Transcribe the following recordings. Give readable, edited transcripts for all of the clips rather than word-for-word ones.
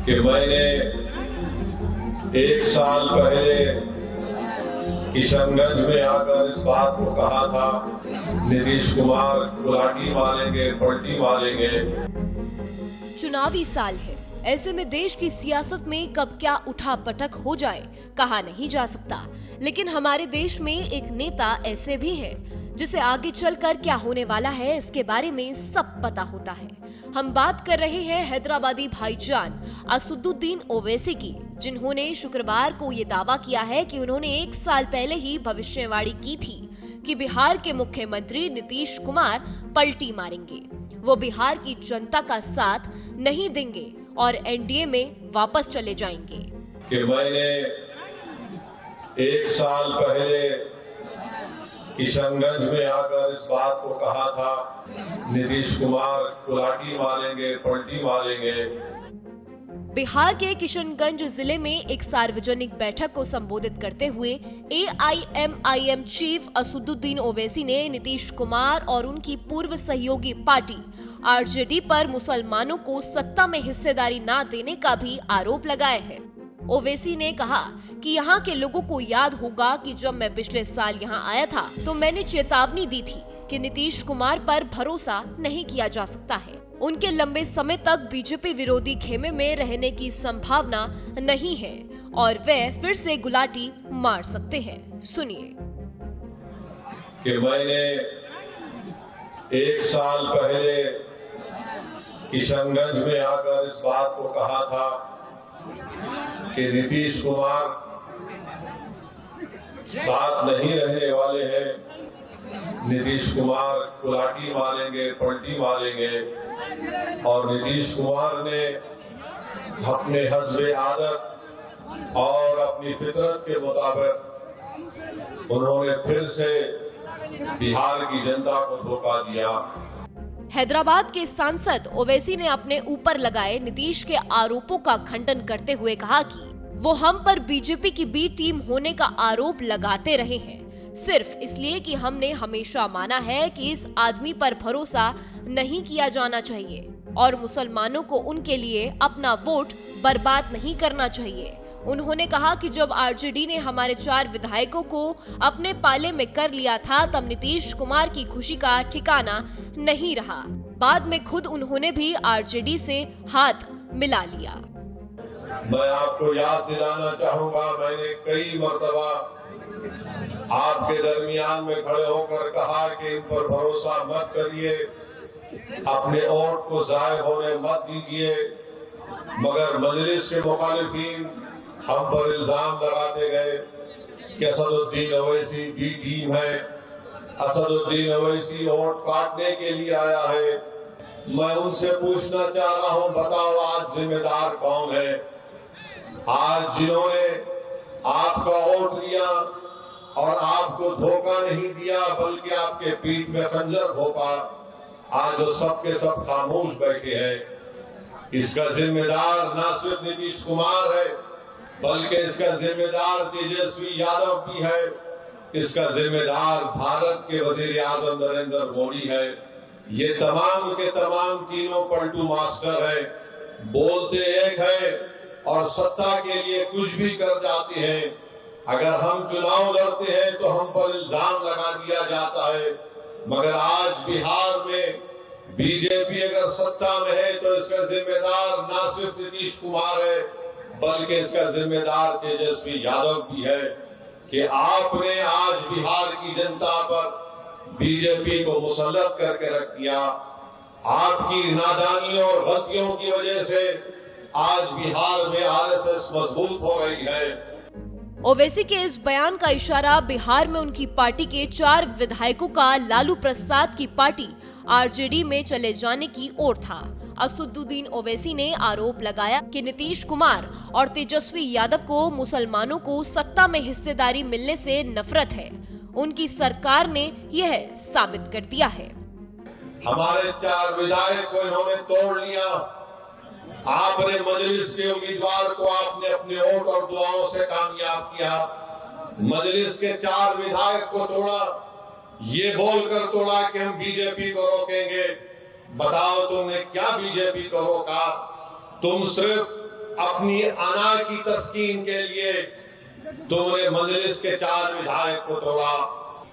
कि मैंने 1 साल पहले किशनगंज में आकर इस बात को कहा था, नीतीश कुमार गुलाटी मारेंगे, पलटी मारेंगे। चुनावी साल है, ऐसे में देश की सियासत में कब क्या उठापटक हो जाए कहा नहीं जा सकता। लेकिन हमारे देश में एक नेता ऐसे भी है जिसे आगे चलकर क्या होने वाला है इसके बारे में सब पता होता है। हम बात कर रहे हैं हैदराबादी भाईजान असदुद्दीन ओवैसी की, जिन्होंने शुक्रवार को ये दावा किया है कि उन्होंने 1 साल पहले ही भविष्यवाणी की थी कि बिहार के मुख्यमंत्री नीतीश कुमार पलटी मारेंगे, वो बिहार की जनता का साथ नहीं देंगे और एनडीए में वापस चले जाएंगे। कि मैंने 1 साल पहले किशनगंज में आकर इस बात को कहा था, नीतीश कुमार गुलाटी मारेंगे, पलटी मारेंगे। बिहार के किशनगंज जिले में एक सार्वजनिक बैठक को संबोधित करते हुए AIMIM चीफ असदुद्दीन ओवैसी ने नीतीश कुमार और उनकी पूर्व सहयोगी पार्टी RJD पर मुसलमानों को सत्ता में हिस्सेदारी ना देने का भी आरोप लगाया है। ओवैसी ने कहा कि यहाँ के लोगों को याद होगा कि जब मैं पिछले साल यहाँ आया था तो मैंने चेतावनी दी थी कि नीतीश कुमार पर भरोसा नहीं किया जा सकता है। उनके लंबे समय तक बीजेपी विरोधी खेमे में रहने की संभावना नहीं है और वे फिर से गुलाटी मार सकते हैं। सुनिए। कि मैंने 1 साल पहले किशनगंज में आकर इस बात को कहा था कि नीतीश कुमार साथ नहीं रहने वाले हैं, नीतीश कुमार गुलाटी मारेंगे, पलटी मारेंगे। और नीतीश कुमार ने अपने हस्बे आदत और अपनी फितरत के मुताबिक उन्होंने फिर से बिहार की जनता को धोखा दिया। हैदराबाद के सांसद ओवैसी ने अपने ऊपर लगाए नीतीश के आरोपों का खंडन करते हुए कहा कि वो हम पर बीजेपी की बी टीम होने का आरोप लगाते रहे हैं, सिर्फ इसलिए कि हमने हमेशा माना है कि इस आदमी पर भरोसा नहीं किया जाना चाहिए और मुसलमानों को उनके लिए अपना वोट बर्बाद नहीं करना चाहिए। उन्होंने कहा कि जब RJD ने हमारे 4 विधायकों को अपने पाले में कर लिया था तब नीतीश कुमार की खुशी का ठिकाना नहीं रहा। बाद में खुद उन्होंने भी RJD से हाथ मिला लिया। मैं आपको याद दिलाना चाहूंगा, मैंने कई मर्तबा आपके दरमियान में खड़े होकर कहा कि इन पर भरोसा मत करिए, अपने वोट को जाय होने मत दीजिए। मगर मजलिस के मुखालिफिन हम पर इल्जाम लगाते गए कि असदुद्दीन ओवैसी बी टीम है, असदुद्दीन ओवैसी वोट काटने के लिए आया है। मैं उनसे पूछना चाह रहा हूं, बताओ आज जिम्मेदार कौन है? आज जिन्होंने आपका वोट लिया और आपको धोखा नहीं दिया बल्कि आपके पीठ में खंजर भोंका, आज जो सबके सब खामोश बैठे हैं, इसका जिम्मेदार न सिर्फ नीतीश कुमार है बल्कि इसका जिम्मेदार तेजस्वी यादव भी है, इसका जिम्मेदार भारत के वजीर आजम नरेंद्र मोदी है। ये तमाम के तमाम तीनों पलटू मास्टर हैं, बोलते एक है और सत्ता के लिए कुछ भी कर जाते हैं। अगर हम चुनाव लड़ते हैं तो हम पर इल्जाम लगा दिया जाता है, मगर आज बिहार में बीजेपी अगर सत्ता में है तो इसका जिम्मेदार न सिर्फ नीतीश कुमार है बल्कि इसका जिम्मेदार तेजस्वी यादव भी है कि आपने आज बिहार की जनता पर बीजेपी को मुसल्लत करके रख दिया। आपकी नादानियों और गलतियों की वजह से आज बिहार में RSS मजबूत हो रही है। ओवैसी के इस बयान का इशारा बिहार में उनकी पार्टी के 4 विधायकों का लालू प्रसाद की पार्टी RJD में चले जाने की ओर था। असदुद्दीन ओवैसी ने आरोप लगाया कि नीतीश कुमार और तेजस्वी यादव को मुसलमानों को सत्ता में हिस्सेदारी मिलने से नफरत है। उनकी सरकार ने यह साबित कर दिया है। हमारे 4 विधायक को इन्होंने तोड़ लिया। आपने मजलिस के उम्मीदवार को आपने अपने वोट और दुआओं से कामयाब किया। मजलिस के 4 विधायक को तोड़ा, ये बोलकर तोड़ा कि हम बीजेपी को रोकेंगे। बताओ तुमने क्या बीजेपी को रोका? तुम सिर्फ अपनी अना की तस्कीन के लिए तुमने मजलिस के 4 विधायक को तोड़ा।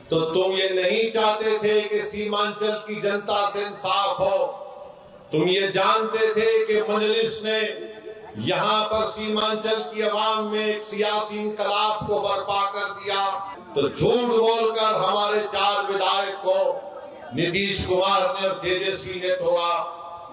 तो तुम ये नहीं चाहते थे कि सीमांचल की जनता से इंसाफ हो। तुम ये जानते थे कि मजलिस ने यहाँ पर सीमांचल की आवाम में एक सियासी इंकलाब को बर्पा कर दिया। तो झूठ बोलकर हमारे 4 विधायक को नीतीश कुमार ने और तेजस्वी ने तोड़ा।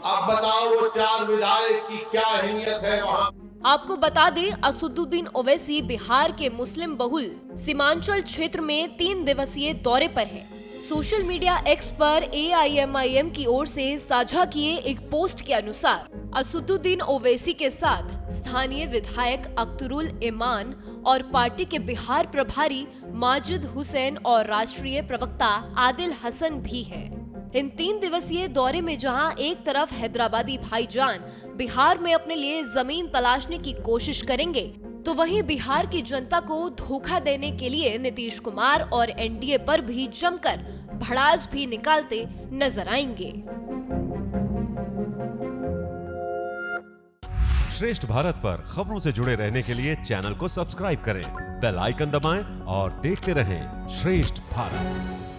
अब बताओ वो 4 विधायक की क्या अहमियत है वहाँ। आपको बता दें, असदुद्दीन ओवैसी बिहार के मुस्लिम बहुल सीमांचल क्षेत्र में 3 दिवसीय दौरे पर हैं। सोशल मीडिया एक्स पर AIMIM की ओर से साझा किए एक पोस्ट के अनुसार असदुद्दीन ओवैसी के साथ स्थानीय विधायक अख्तरुल ईमान और पार्टी के बिहार प्रभारी माजिद हुसैन और राष्ट्रीय प्रवक्ता आदिल हसन भी हैं। इन 3 दिवसीय दौरे में जहां एक तरफ हैदराबादी भाईजान बिहार में अपने लिए जमीन तलाशने की कोशिश करेंगे, तो वहीं बिहार की जनता को धोखा देने के लिए नीतीश कुमार और NDA पर भी जमकर भड़ास भी निकालते नजर आएंगे। श्रेष्ठ भारत पर खबरों से जुड़े रहने के लिए चैनल को सब्सक्राइब करें, बेल आइकन दबाएं और देखते रहें श्रेष्ठ भारत।